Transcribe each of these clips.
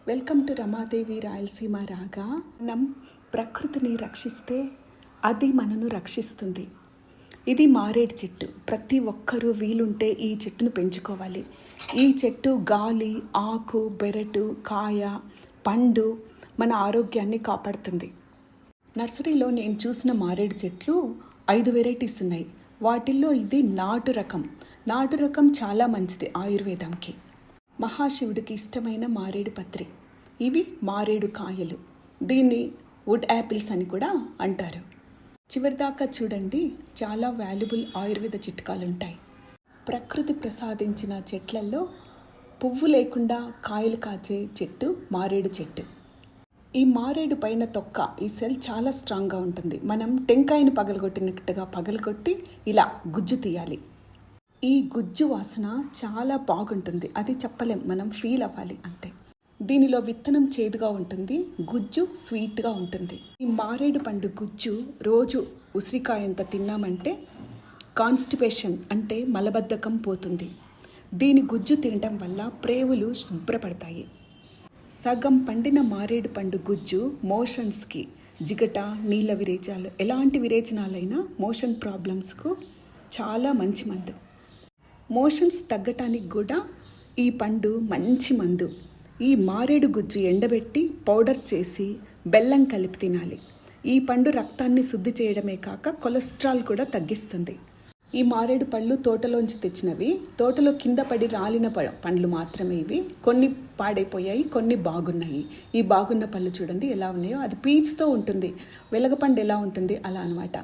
Welcome to Ramadevi Rayalaseema రాగా. మనం ప్రకృతిని రక్షిస్తే అది మనను రక్షిస్తుంది. ఇది మారేడు చెట్టు. ప్రతి ఒక్కరూ వీలుంటే ఈ చెట్టును పెంచుకోవాలి. ఈ చెట్టు గాలి, ఆకు, బెరటు, కాయ, పండు మన ఆరోగ్యాన్ని కాపాడుతుంది. నర్సరీలో నేను చూసిన మారేడు చెట్లు 5 వెరైటీస్ ఉన్నాయి. వాటిల్లో ఇది నాటు రకం చాలా మంచిది ఆయుర్వేదంకి. మహాశివుడికి ఇష్టమైన మారేడు పత్రి. ఇవి మారేడు కాయలు. దీన్ని వుడ్ యాపిల్స్ అని కూడా అంటారు. చివరిదాకా చూడండి, చాలా వాల్యుబుల్ ఆయుర్వేద చిట్కాలు ఉంటాయి. ప్రకృతి ప్రసాదించిన చెట్లలో పువ్వు లేకుండా కాయలు కాచే చెట్టు మారేడు చెట్టు. ఈ మారేడు పైన తొక్క, ఈ సెల్ చాలా స్ట్రాంగ్గా ఉంటుంది. మనం టెంకాయను పగలగొట్టినట్టుగా పగలగొట్టి ఇలా గుజ్జు తీయాలి. ఈ గుజ్జు వాసన చాలా బాగుంటుంది. అది చెప్పలేం, మనం ఫీల్ అవ్వాలి అంతే. దీనిలో విత్తనం చేదుగా ఉంటుంది, గుజ్జు స్వీట్గా ఉంటుంది. ఈ మారేడు పండు గుజ్జు రోజు ఉసిరికాయంత తిన్నామంటే కాన్స్టిపేషన్ అంటే మలబద్ధకం పోతుంది. దీని గుజ్జు తినడం వల్ల ప్రేవులు శుభ్రపడతాయి. సగం పండిన మారేడు పండు గుజ్జు మోషన్స్కి, జిగట, నీళ్ళ విరేచనాలు, ఎలాంటి విరేచనాలైనా మోషన్ ప్రాబ్లమ్స్కు చాలా మంచి మందు. మోషన్స్ తగ్గటానికి కూడా ఈ పండు మంచి మందు. ఈ మారేడు గుజ్జు ఎండబెట్టి పౌడర్ చేసి బెల్లం కలిపి తినాలి. ఈ పండు రక్తాన్ని శుద్ధి చేయడమే కాక కొలెస్ట్రాల్ కూడా తగ్గిస్తుంది. ఈ మారేడు పళ్ళు తోటలోంచి తెచ్చినవి. తోటలో కింద పడి రాలిన పండ్లు మాత్రమే ఇవి. కొన్ని పాడైపోయాయి, కొన్ని బాగున్నాయి. ఈ బాగున్న పళ్ళు చూడండి ఎలా ఉన్నాయో. అది పీచుతో ఉంటుంది. వెలగపండు ఎలా ఉంటుంది అలా అనమాట.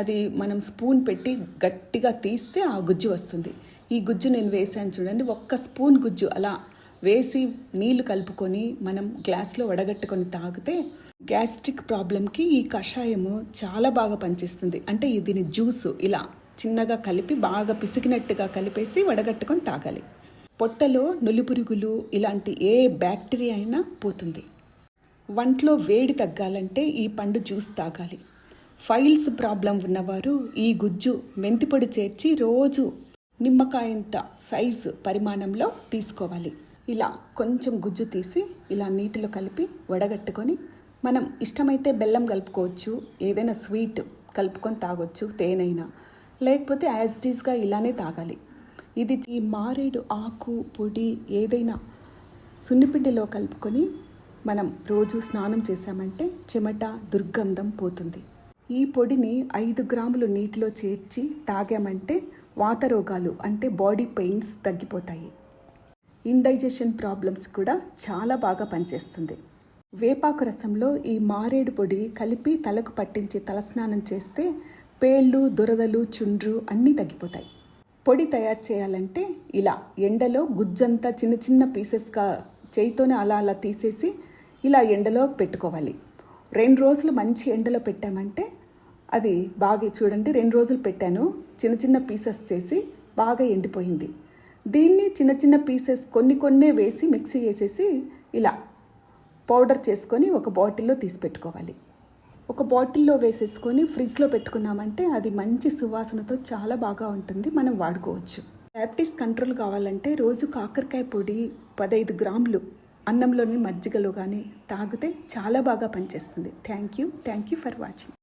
అది మనం స్పూన్ పెట్టి గట్టిగా తీస్తే ఆ గుజ్జు వస్తుంది. ఈ గుజ్జు నేను వేసాను చూడండి. 1 స్పూన్ గుజ్జు అలా వేసి నీళ్లు కలుపుకొని మనం గ్లాస్లో వడగట్టుకొని తాగితే గ్యాస్ట్రిక్ ప్రాబ్లంకి ఈ కషాయము చాలా బాగా పనిచేస్తుంది. అంటే దీని జ్యూసు ఇలా చిన్నగా కలిపి బాగా పిసికినట్టుగా కలిపేసి వడగట్టుకొని తాగాలి. పొట్టలో నులిపురుగులు ఇలాంటి ఏ బ్యాక్టీరియా అయినా పోతుంది. వంటలో వేడి తగ్గాలంటే ఈ పండు జ్యూస్ తాగాలి. ఫైల్స్ ప్రాబ్లం ఉన్నవారు ఈ గుజ్జు మెంతిపొడి చేర్చి రోజు నిమ్మకాయంత సైజు పరిమాణంలో తీసుకోవాలి. ఇలా కొంచెం గుజ్జు తీసి ఇలా నీటిలో కలిపి వడగట్టుకొని మనం ఇష్టమైతే బెల్లం కలుపుకోవచ్చు, ఏదైనా స్వీట్ కలుపుకొని తాగొచ్చు, తేనైనా, లేకపోతే యాజ్ ఇట్ ఈస్గా ఇలానే తాగాలి. ఇది ఈ మారేడు ఆకు పొడి ఏదైనా సున్నిపిండిలో కలుపుకొని మనం రోజు స్నానం చేసామంటే చెమట, దుర్గంధం పోతుంది. ఈ పొడిని 5 గ్రాములు నీటిలో చేర్చి తాగామంటే వాత రోగాలు అంటే బాడీ పెయిన్స్ తగ్గిపోతాయి. ఇండైజెషన్ ప్రాబ్లమ్స్ కూడా చాలా బాగా పనిచేస్తుంది. వేపాకు రసంలో ఈ మారేడు పొడి కలిపి తలకు పట్టించి తలస్నానం చేస్తే పేళ్ళు, దురదలు, చుండ్రు అన్నీ తగ్గిపోతాయి. పొడి తయారు చేయాలంటే ఇలా ఎండలో గుజ్జంతా చిన్న చిన్న పీసెస్గా చేయితోనే అలా తీసేసి ఇలా ఎండలో పెట్టుకోవాలి. 2 రోజులు మంచి ఎండలో పెట్టామంటే అది బాగా చూడండి. 2 రోజులు పెట్టాను, చిన్న చిన్న పీసెస్ చేసి బాగా ఎండిపోయింది. దీన్ని చిన్న చిన్న పీసెస్ కొన్నే వేసి మిక్సీ వేసేసి ఇలా పౌడర్ చేసుకొని ఒక బాటిల్లో తీసి పెట్టుకోవాలి. ఒక బాటిల్లో వేసేసుకొని ఫ్రిడ్జ్లో పెట్టుకున్నామంటే అది మంచి సువాసనతో చాలా బాగా ఉంటుంది, మనం వాడుకోవచ్చు. డయాబెటీస్ కంట్రోల్ కావాలంటే రోజు కాకరకాయ పొడి 15 గ్రాములు అన్నంలోని మజ్జిగలో కానీ తాగితే చాలా బాగా పనిచేస్తుంది. Thank you for watching.